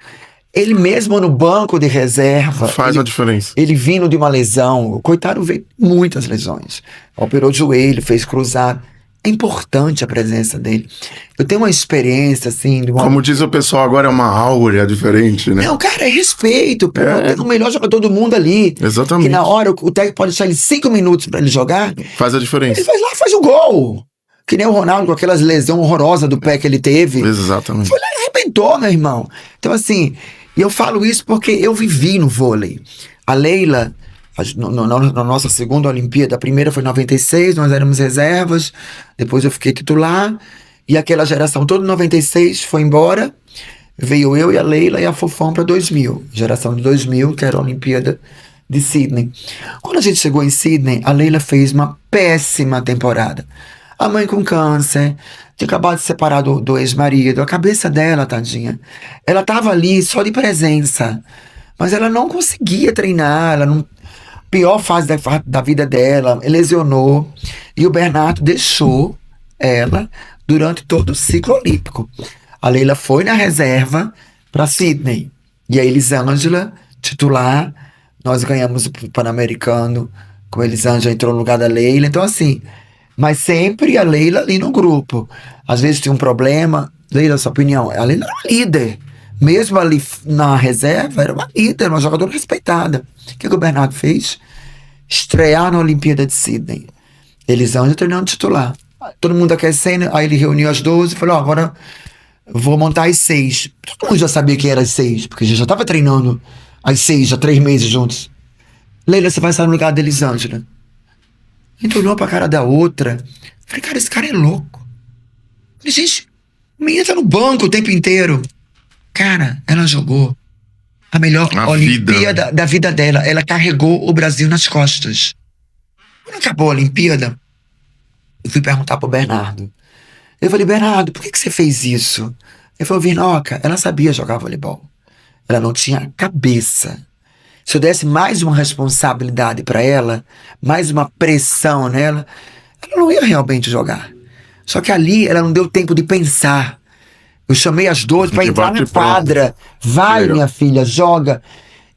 Ele mesmo no banco de reserva, Faz a diferença. ele vindo de uma lesão, o coitado veio muitas lesões, operou o joelho, fez cruzado. É importante a presença dele. Eu tenho uma experiência assim de uma... Como diz o pessoal agora, é uma áurea diferente, né? Não, cara, é respeito. Pô, é o melhor jogador do mundo ali. Exatamente. Que na hora o técnico pode deixar ele 5 minutos pra ele jogar. Faz a diferença. Ele vai lá e faz o gol. Que nem o Ronaldo com aquelas lesões horrorosas do pé que ele teve. Exatamente. Foi lá e arrebentou, meu irmão. Então, assim, e eu falo isso porque eu vivi no vôlei. A Leila, na nossa segunda Olimpíada, a primeira foi em 96, nós éramos reservas. Depois eu fiquei titular. E aquela geração toda de 96 foi embora. Veio eu e a Leila e a Fofão para 2000. Geração de 2000, que era a Olimpíada de Sydney. Quando a gente chegou em Sydney, a Leila fez uma péssima temporada. A mãe com câncer, tinha acabado de se separar do ex-marido. A cabeça dela, tadinha, ela tava ali só de presença. Mas ela não conseguia treinar, ela não... Pior fase da vida dela, lesionou. E o Bernardo deixou ela durante todo o ciclo olímpico. A Leila foi na reserva para Sydney. E a Elisângela, titular, nós ganhamos o Pan-Americano, com a Elisângela entrou no lugar da Leila. Então, assim, mas sempre a Leila ali no grupo. Às vezes tinha um problema. Leila, sua opinião? A Leila era uma líder. Mesmo ali na reserva, era uma líder, uma jogadora respeitada. O que o Bernardo fez? Estrear na Olimpíada de Sydney. Elisângela treinando titular. Todo mundo aquecendo, aí ele reuniu as 12 e falou, agora vou montar as 6. Todo mundo já sabia que era as 6, porque a gente já estava treinando as 6, já 3 meses juntos. Leila, você vai estar no lugar da Elisângela. A gente olhou pra cara da outra. Falei, cara, esse cara é louco. Falei, gente, a menina tá no banco o tempo inteiro. Cara, ela jogou a melhor Olimpíada da vida dela. Ela carregou o Brasil nas costas. Quando acabou a Olimpíada, eu fui perguntar pro Bernardo. Eu falei, Bernardo, por que você fez isso? Ele falou, Vinoca, ela sabia jogar voleibol. Ela não tinha cabeça. Se eu desse mais uma responsabilidade para ela, mais uma pressão nela, ela não ia realmente jogar. Só que ali ela não deu tempo de pensar. Eu chamei as 12 para entrar na quadra. Vai, legal. Minha filha, joga.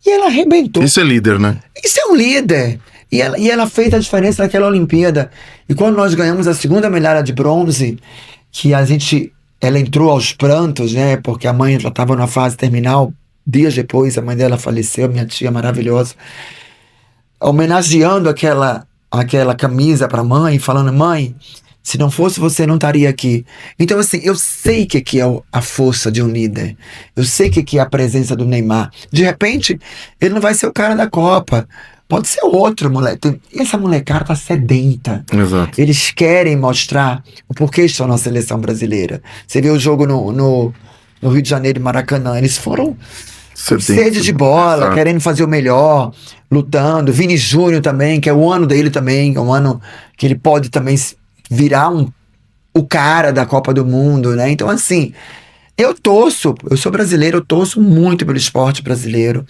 E ela arrebentou. Isso é líder, né? Isso é um líder. E ela fez a diferença naquela Olimpíada. E quando nós ganhamos a segunda medalha de bronze, que ela entrou aos prantos, né? Porque a mãe já estava na fase terminal. Dias depois, a mãe dela faleceu, minha tia maravilhosa. Homenageando aquela camisa para a mãe, falando, mãe, se não fosse você, não estaria aqui. Então, assim, eu sei que é a força de um líder. Eu sei que é a presença do Neymar. De repente, ele não vai ser o cara da Copa. Pode ser outro, moleque. E essa molecada tá sedenta. Exato. Eles querem mostrar o porquê estão na seleção brasileira. Você vê o jogo no Rio de Janeiro e Maracanã. Eles foram sede de bola, Exato. querendo fazer o melhor, lutando. Vini Júnior também, que é o ano dele também, é um ano que ele pode também virar o cara da Copa do Mundo, né? Então, assim, eu sou brasileiro, eu torço muito pelo esporte brasileiro.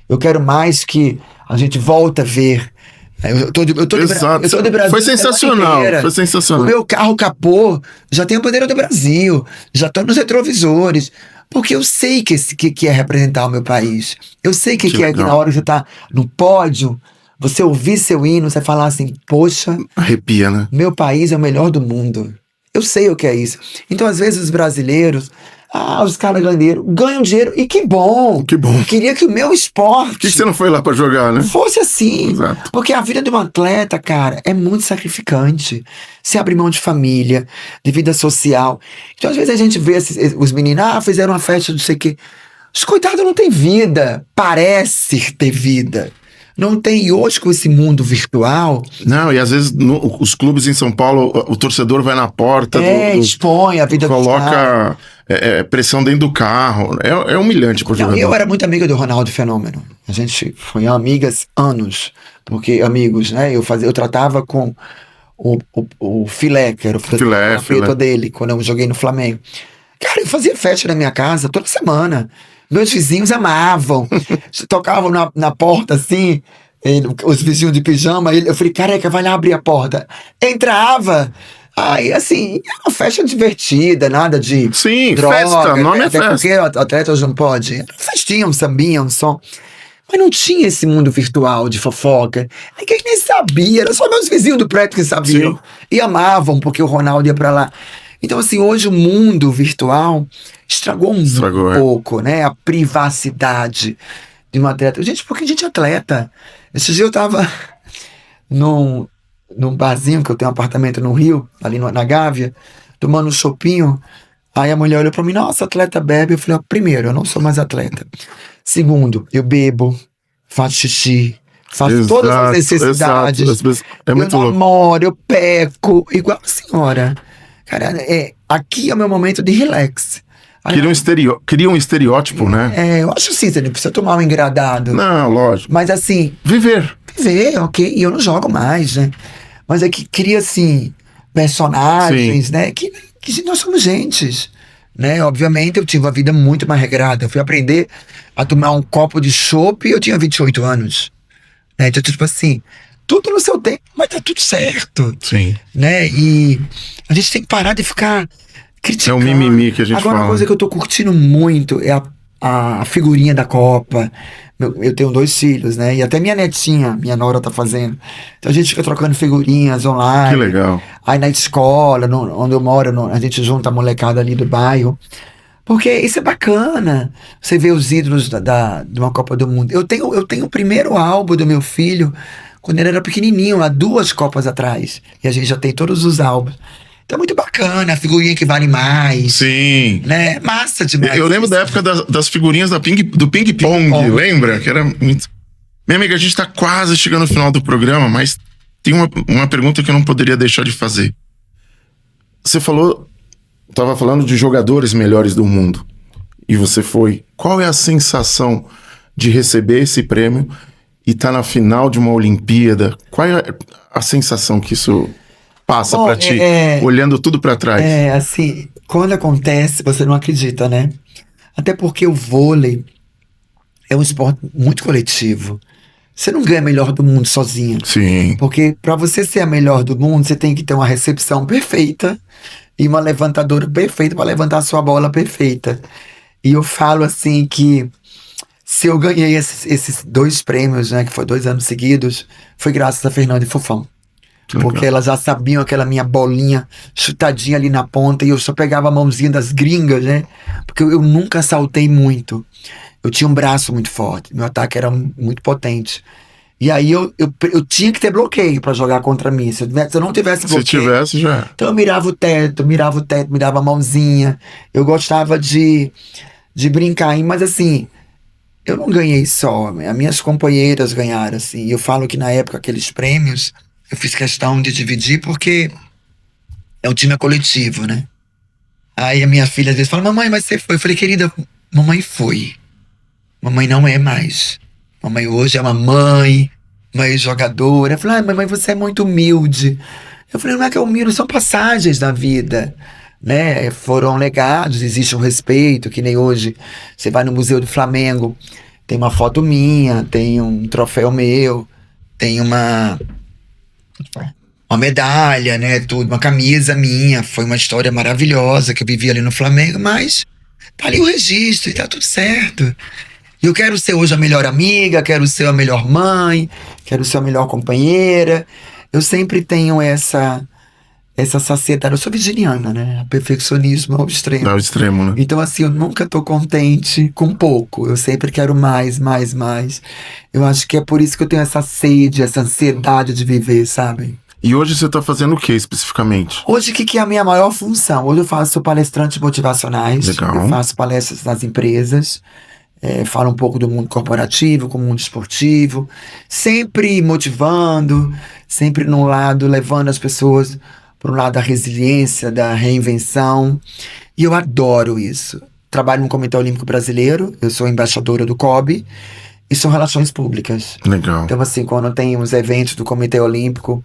Eu quero mais que a gente volte a ver. Eu tô de Exato. Brasil. Foi sensacional, inteira. foi sensacional. O meu carro capô já tem a bandeira do Brasil, já tô nos retrovisores. Porque eu sei que é representar o meu país. Eu sei que é que na hora que você tá no pódio, você ouvir seu hino, você falar assim, poxa, arrepia, né? Meu país é o melhor do mundo. Eu sei o que é isso. Então, às vezes, os brasileiros, os caras ganham dinheiro, e que bom. Que bom. Eu queria que o meu esporte... Por que você não foi lá pra jogar, né? Fosse assim. Exato. Porque a vida de um atleta, cara, é muito sacrificante. Você abre mão de família, de vida social. Então, às vezes, a gente vê os meninos, fizeram uma festa, não sei o quê. Os coitados não têm vida. Parece ter vida. Não tem. E hoje, com esse mundo virtual... Não, e às vezes os clubes em São Paulo, o torcedor vai na porta... expõe a vida coloca pressão dentro do carro. É humilhante pro jogador. Eu era muito amiga do Ronaldo Fenômeno. A gente foi amigas anos. Porque, amigos, né? Eu tratava com o Filé, que era o filé dele, quando eu joguei no Flamengo. Cara, eu fazia festa na minha casa toda semana. Meus vizinhos amavam. Tocavam na porta assim, os vizinhos de pijama. Eu falei, careca, vai lá abrir a porta. Entrava. Aí, assim, era uma festa divertida, nada de droga. Festa, nome é festa. Porque atletas não pode. Era festinha, um sambinha, um som. Mas não tinha esse mundo virtual de fofoca. Ninguém nem sabia, era só meus vizinhos do prédio que sabiam. Sim. E amavam, porque o Ronaldo ia pra lá. Então, assim, hoje o mundo virtual estragou pouco, né? A privacidade de um atleta. Gente, porque a gente é atleta. Esse dia eu tava num barzinho, que eu tenho um apartamento no Rio, ali na Gávea, tomando um chopinho. Aí a mulher olhou pra mim, nossa, atleta bebe. Eu falei, primeiro, eu não sou mais atleta. Segundo, eu bebo, faço xixi, faço todas as necessidades. É muito louco. Eu namoro, eu peco, igual a senhora. Cara, aqui é o meu momento de relax. Cria um estereótipo, né? Eu acho assim, você não precisa tomar um engradado. Não, lógico. Mas assim... Viver, ok. E eu não jogo mais, né? Mas é que cria, assim, personagens, né? Que nós somos gentes, né? Obviamente, eu tive uma vida muito mais regrada. Eu fui aprender a tomar um copo de chopp e eu tinha 28 anos. Né? Então, tipo assim... Tudo no seu tempo, mas tá tudo certo. Sim. Né? E a gente tem que parar de ficar criticando. É o mimimi que a gente fala. Agora, uma coisa que eu tô curtindo muito é a figurinha da Copa. Eu tenho 2 filhos, né? E até minha netinha, minha nora, tá fazendo. Então a gente fica trocando figurinhas online. Que legal. Aí na escola, onde eu moro, a gente junta a molecada ali do bairro. Porque isso é bacana. Você vê os ídolos de uma Copa do Mundo. Eu tenho o primeiro álbum do meu filho quando ele era pequenininho, há 2 Copas atrás. E a gente já tem todos os álbuns. Então é muito bacana, a figurinha que vale mais. Sim. Né? Massa demais. Eu lembro da época das figurinhas do ping-pong, lembra? Que era muito... Minha amiga, a gente tá quase chegando no final do programa, mas tem uma pergunta que eu não poderia deixar de fazer. Você tava falando de jogadores melhores do mundo. E você foi. Qual é a sensação de receber esse prêmio e tá na final de uma Olimpíada? Qual é a sensação que isso passa pra ti, olhando tudo pra trás? Assim, quando acontece, você não acredita, né? Até porque o vôlei é um esporte muito coletivo. Você não ganha melhor do mundo sozinho. Sim. Porque pra você ser a melhor do mundo, você tem que ter uma recepção perfeita e uma levantadora perfeita pra levantar a sua bola perfeita. E eu falo assim que se eu ganhei esses 2 prêmios, né, que foi 2 anos seguidos, foi graças a Fernanda e Fofão. Porque elas já sabiam aquela minha bolinha chutadinha ali na ponta e eu só pegava a mãozinha das gringas, né? Porque eu nunca saltei muito. Eu tinha um braço muito forte, meu ataque era muito potente. E aí eu tinha que ter bloqueio pra jogar contra mim. Se eu não tivesse bloqueio... Se tivesse, já... Então eu mirava o teto, mirava a mãozinha. Eu gostava de brincar, mas assim... Eu não ganhei só, as minhas companheiras ganharam, assim. E eu falo que na época, aqueles prêmios, eu fiz questão de dividir porque é um time coletivo, né? Aí a minha filha às vezes fala, mamãe, mas você foi? Eu falei, querida, mamãe foi. Mamãe não é mais. Mamãe hoje é uma mãe jogadora. Eu falei, mamãe, você é muito humilde. Eu falei, não é que é humilde, são passagens da vida, né? Foram legados, existe um respeito, que nem hoje. Você vai no Museu do Flamengo, tem uma foto minha, tem um troféu meu, tem uma medalha, né? Tudo, uma camisa minha. Foi uma história maravilhosa que eu vivi ali no Flamengo, mas tá ali o registro e tá tudo certo. E eu quero ser hoje a melhor amiga, quero ser a melhor mãe, quero ser a melhor companheira. Eu sempre tenho essa saciedade. Eu sou virginiana, né? O perfeccionismo ao extremo. Ao extremo, né? Então, assim, eu nunca tô contente com pouco. Eu sempre quero mais, mais, mais. Eu acho que é por isso que eu tenho essa sede, essa ansiedade de viver, sabe? E hoje você tá fazendo o que especificamente? Hoje, o que é a minha maior função? Hoje eu faço palestrantes motivacionais. Legal. Eu faço palestras nas empresas. Falo um pouco do mundo corporativo, com o mundo esportivo. Sempre motivando, sempre num lado, levando as pessoas para um lado da resiliência, da reinvenção. E eu adoro isso. Trabalho no Comitê Olímpico Brasileiro. Eu sou embaixadora do COB. E são relações públicas. Legal. Então, assim, quando tem os eventos do Comitê Olímpico,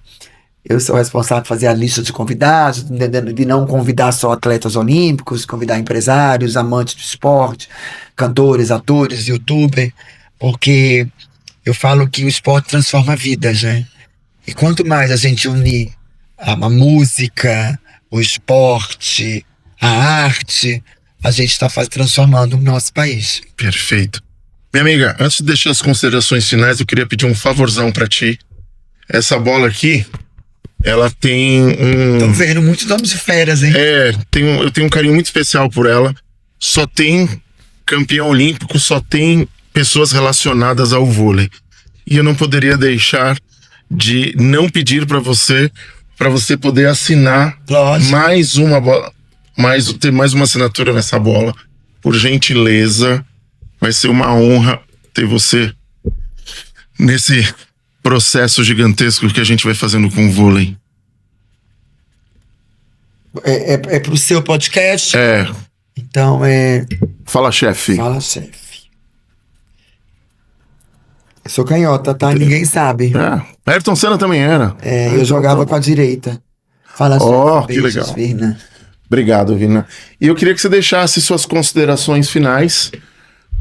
eu sou responsável por fazer a lista de convidados, de não convidar só atletas olímpicos, convidar empresários, amantes do esporte, cantores, atores, youtubers, porque eu falo que o esporte transforma vidas, né? E quanto mais a gente unir a música, o esporte, a arte, a gente está transformando o nosso país. Perfeito. Minha amiga, antes de deixar as considerações finais, eu queria pedir um favorzão pra ti. Essa bola aqui, ela tem Tô vendo muitos nomes de feras, hein? Eu tenho um carinho muito especial por ela. Só tem campeão olímpico, só tem pessoas relacionadas ao vôlei. E eu não poderia deixar de não pedir pra você poder assinar Lógico. mais uma bola, ter mais uma assinatura nessa bola. Por gentileza, vai ser uma honra ter você nesse processo gigantesco que a gente vai fazendo com o vôlei. É pro seu podcast? Então, Fala, chefe. Fala, chefe. Eu sou canhota, tá? Ninguém sabe. Ayrton Senna também era. Eu jogava com a direita. Fala, chefe. Que Beijos, legal. Virna. Obrigado, Vina. E eu queria que você deixasse suas considerações finais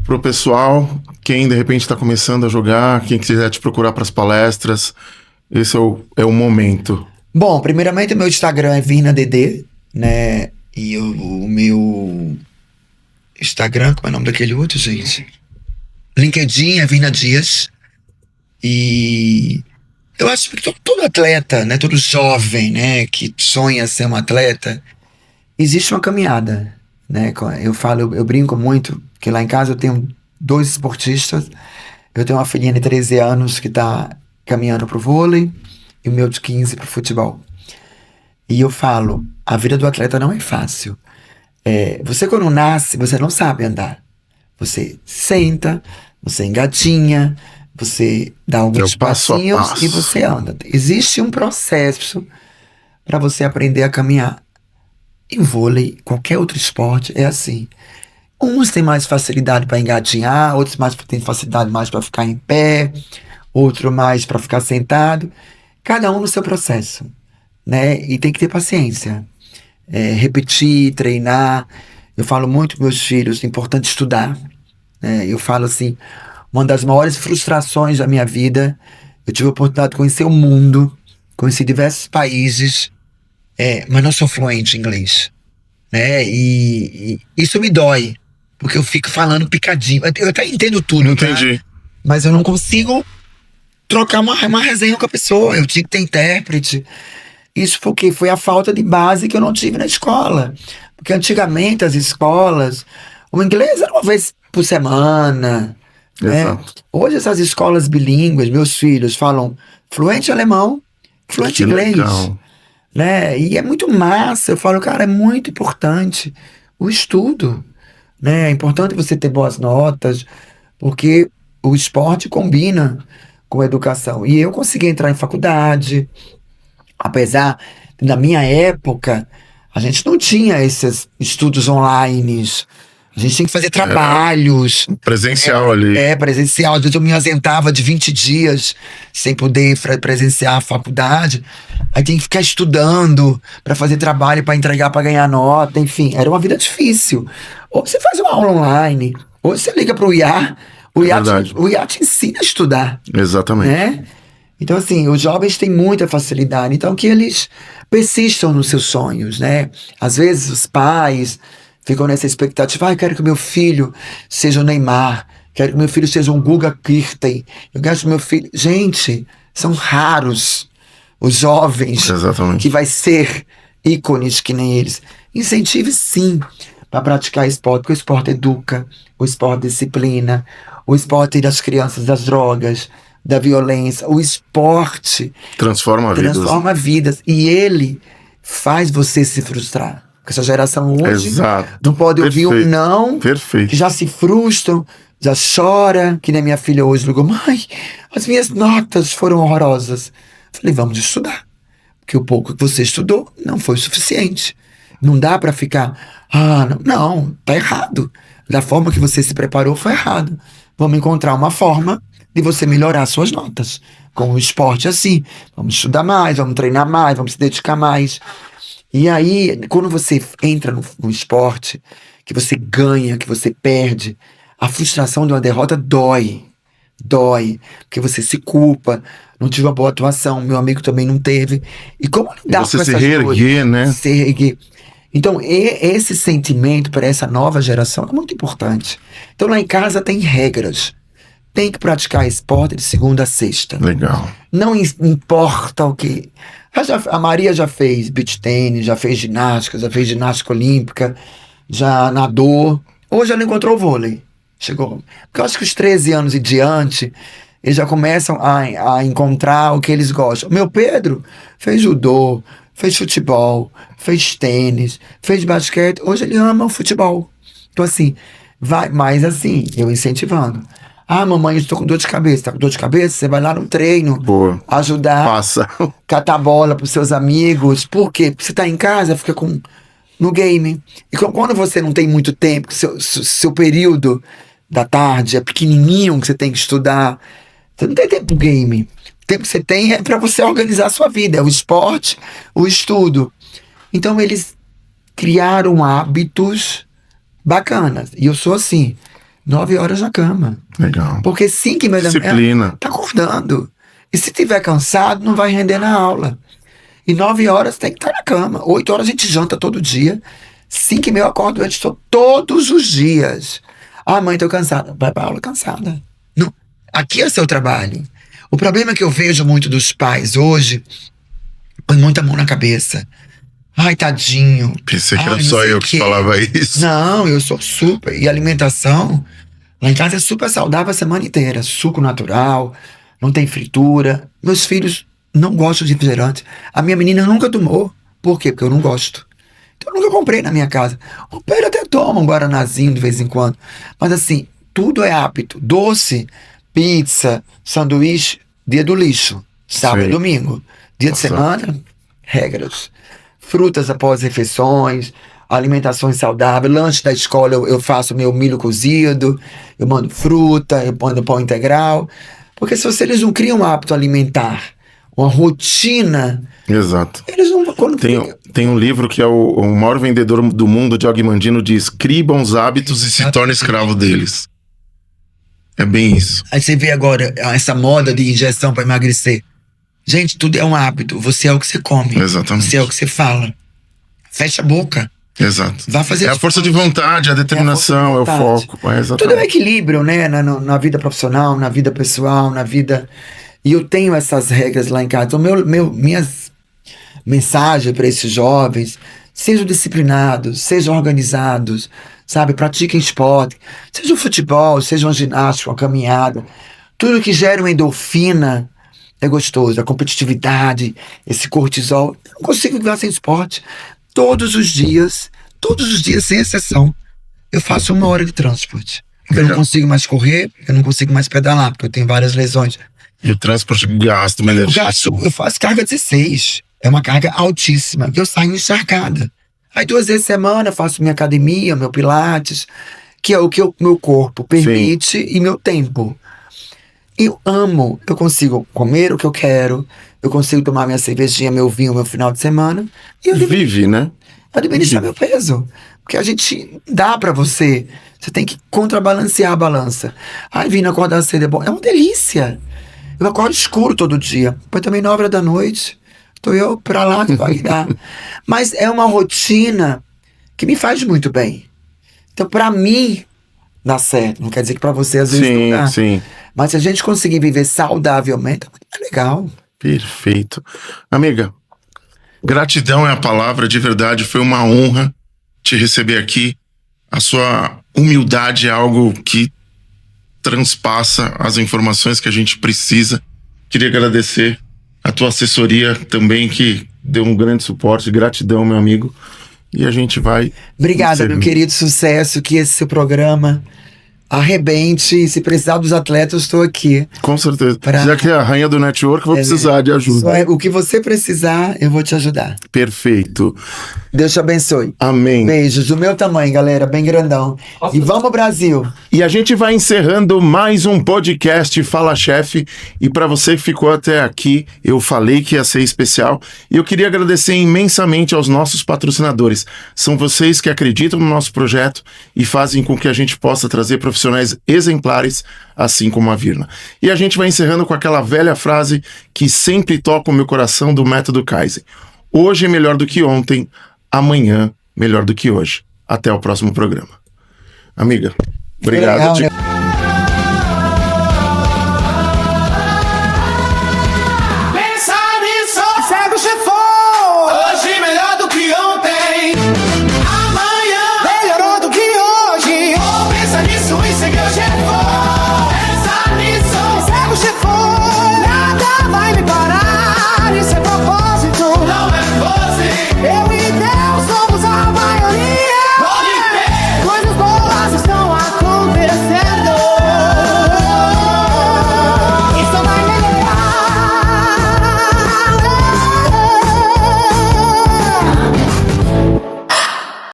pro pessoal, quem de repente está começando a jogar, quem quiser te procurar para as palestras. Esse é o momento. Bom, primeiramente o meu Instagram é VirnaDD, né? E o meu Instagram, como é o nome daquele outro, gente? LinkedIn é Virna Dias. E eu acho que todo atleta, né? Todo jovem, né? Que sonha ser um atleta, existe uma caminhada, né? Eu brinco muito, que lá em casa eu tenho 2 esportistas. Eu tenho uma filhinha de 13 anos que tá caminhando pro vôlei e o meu de 15 pro futebol. E eu falo, a vida do atleta não é fácil. Você quando nasce, você não sabe andar. Você senta, você engatinha, você dá alguns passinhos e você anda. Existe um processo para você aprender a caminhar. Em vôlei, qualquer outro esporte é assim. Uns têm mais facilidade para engatinhar, outros têm facilidade mais para ficar em pé, outro mais para ficar sentado. Cada um no seu processo, né? E tem que ter paciência. Repetir, treinar. Eu falo muito com meus filhos, é importante estudar. Eu falo assim, uma das maiores frustrações da minha vida, eu tive a oportunidade de conhecer o mundo, conheci diversos países, mas não sou fluente em inglês, né? E isso me dói, porque eu fico falando picadinho. Eu até entendo tudo, Entendi. tá? Mas eu não consigo trocar uma resenha com a pessoa. Eu tinha que ter intérprete. Isso porque foi a falta de base que eu não tive na escola. Porque antigamente as escolas, o inglês era uma vez por semana. Exato. Né? Hoje essas escolas bilíngues, meus filhos falam fluente alemão, fluente inglês. Legal. Né? E é muito massa. Eu falo, cara, é muito importante o estudo. Né? É importante você ter boas notas, porque o esporte combina com a educação. E eu consegui entrar em faculdade, apesar, na minha época, a gente não tinha esses estudos online, A gente tinha que fazer trabalhos. Presencial ali. Presencial. Às vezes eu me ausentava de 20 dias sem poder presenciar a faculdade. Aí tinha que ficar estudando para fazer trabalho, para entregar, para ganhar nota. Enfim, era uma vida difícil. Ou você faz uma aula online, ou você liga para o IA. O IA te ensina a estudar. Exatamente. Né? Então, assim, os jovens têm muita facilidade. Então, que eles persistam nos seus sonhos, né? Às vezes, os pais ficam nessa expectativa. Eu quero que meu filho seja o Neymar. Quero que meu filho seja um Guga Kirten. Eu quero que meu filho... Gente, são raros os jovens que vai ser ícones que nem eles. Incentive, sim, para praticar esporte. Porque o esporte educa, o esporte disciplina, o esporte tira as crianças das drogas, da violência. O esporte transforma vidas. E ele faz você se frustrar. Porque essa geração hoje não pode ouvir um não, que já se frustram, já chora, que nem minha filha hoje ligou: mãe, as minhas notas foram horrorosas. Falei: vamos estudar, porque o pouco que você estudou não foi suficiente. Não dá para ficar, não, tá errado. Da forma que você se preparou foi errado. Vamos encontrar uma forma de você melhorar suas notas. Com o esporte assim, vamos estudar mais, vamos treinar mais, vamos se dedicar mais. E aí, quando você entra no esporte, que você ganha, que você perde, a frustração de uma derrota dói. Porque você se culpa, não tive uma boa atuação, meu amigo também não teve. E como lidar com essas coisas? Você se reerguer, né? Se reerguer. Então, esse sentimento para essa nova geração é muito importante. Então, lá em casa tem regras. Tem que praticar esporte de segunda a sexta. Legal. Não importa o que... A Maria já fez beach tênis, já fez ginástica olímpica, já nadou. Hoje ela encontrou o vôlei. Chegou. Porque eu acho que os 13 anos e diante, eles já começam a encontrar o que eles gostam. O meu Pedro fez judô, fez futebol, fez tênis, fez basquete. Hoje ele ama o futebol. Então assim, mas assim, eu incentivando. Mamãe, eu estou com dor de cabeça. Tá com dor de cabeça? Você vai lá no treino. Boa. Ajudar. Catar bola pros seus amigos. Por quê? Porque você tá em casa, fica no game. E quando você não tem muito tempo, seu período da tarde é pequenininho, que você tem que estudar, você não tem tempo pro game. O tempo que você tem é para você organizar a sua vida. É o esporte, o estudo. Então eles criaram hábitos bacanas. E eu sou assim. 9 horas na cama. Legal. Porque 5h30 da manhã tá acordando. E se tiver cansado, não vai render na aula. E 9 horas tem que estar na cama. 8 horas a gente janta todo dia. 5h30 eu acordo antes, todos os dias. Mãe, tô cansada. Vai pra aula cansada. Não. Aqui é o seu trabalho. O problema que eu vejo muito dos pais hoje, põe muita mão na cabeça. Ai, tadinho. Pensei que era só eu que falava isso. Não, eu sou super. E alimentação, lá em casa é super saudável a semana inteira. Suco natural, não tem fritura. Meus filhos não gostam de refrigerante. A minha menina nunca tomou. Por quê? Porque eu não gosto. Então eu nunca comprei na minha casa. O Pedro até toma um guaranazinho de vez em quando. Mas assim, tudo é hábito. Doce, pizza, sanduíche, dia do lixo. Sábado e domingo. Dia de semana, regras. Frutas após refeições, alimentação saudável, lanche da escola eu faço meu milho cozido, eu mando fruta, eu mando pão integral, porque se eles não criam um hábito alimentar, uma rotina, exato. Eles não... Tem um livro que é o maior vendedor do mundo, de Og Mandino, diz: crie bons hábitos e se torne escravo deles. É bem isso. Aí você vê agora essa moda de injeção para emagrecer. Gente, tudo é um hábito. Você é o que você come. Exatamente. Você é o que você fala. Fecha a boca. Exato. Vai fazer a força de vontade, a determinação, é o foco. Tudo é um equilíbrio, né? Na vida profissional, na vida pessoal, na vida... E eu tenho essas regras lá em casa. Então, minhas mensagens para esses jovens: sejam disciplinados, sejam organizados, sabe? Pratiquem esporte. Seja o futebol, seja uma ginástica, uma caminhada. Tudo que gera uma endorfina é gostoso. A competitividade, esse cortisol. Eu não consigo viver sem esporte. Todos os dias, sem exceção, eu faço 1 hora de transporte. Eu não consigo mais correr, eu não consigo mais pedalar, porque eu tenho várias lesões. E o transporte gasta uma energia. Eu faço carga 16. É uma carga altíssima, que eu saio encharcada. Aí 2 vezes por semana eu faço minha academia, meu pilates. que é o que o meu corpo permite e meu tempo. Eu amo, eu consigo comer o que eu quero, eu consigo tomar minha cervejinha, meu vinho, meu final de semana. E eu Vive, né? administrar meu peso. Porque a gente dá pra você. Você tem que contrabalancear a balança. Ai, vindo acordar cedo é bom. É uma delícia. Eu acordo escuro todo dia. Depois também 9 horas da noite. Tô eu pra lá que vai dar. Mas é uma rotina que me faz muito bem. Então, pra mim, dá certo. Não quer dizer que pra você às vezes não dá. Sim. Mas se a gente conseguir viver saudavelmente, é muito legal. Perfeito. Amiga, gratidão é a palavra, de verdade, foi uma honra te receber aqui. A sua humildade é algo que transpassa as informações que a gente precisa. Queria agradecer a tua assessoria também, que deu um grande suporte. Gratidão, meu amigo. E a gente vai... Obrigada, meu querido. Sucesso, que esse seu programa arrebente. E se precisar dos atletas, eu estou aqui. Com certeza. Já que é a rainha do network, eu vou precisar de ajuda. O que você precisar, eu vou te ajudar. Perfeito. Deus te abençoe. Amém. Beijos do meu tamanho, galera, bem grandão. E vamos, Brasil! E a gente vai encerrando mais um podcast Fala Chef. E para você que ficou até aqui, eu falei que ia ser especial. E eu queria agradecer imensamente aos nossos patrocinadores. São vocês que acreditam no nosso projeto e fazem com que a gente possa trazer profissionais exemplares, assim como a Virna. E a gente vai encerrando com aquela velha frase que sempre toca o meu coração do método Kaizen. Hoje é melhor do que ontem, amanhã melhor do que hoje. Até o próximo programa. Amiga, obrigado. Legal, né?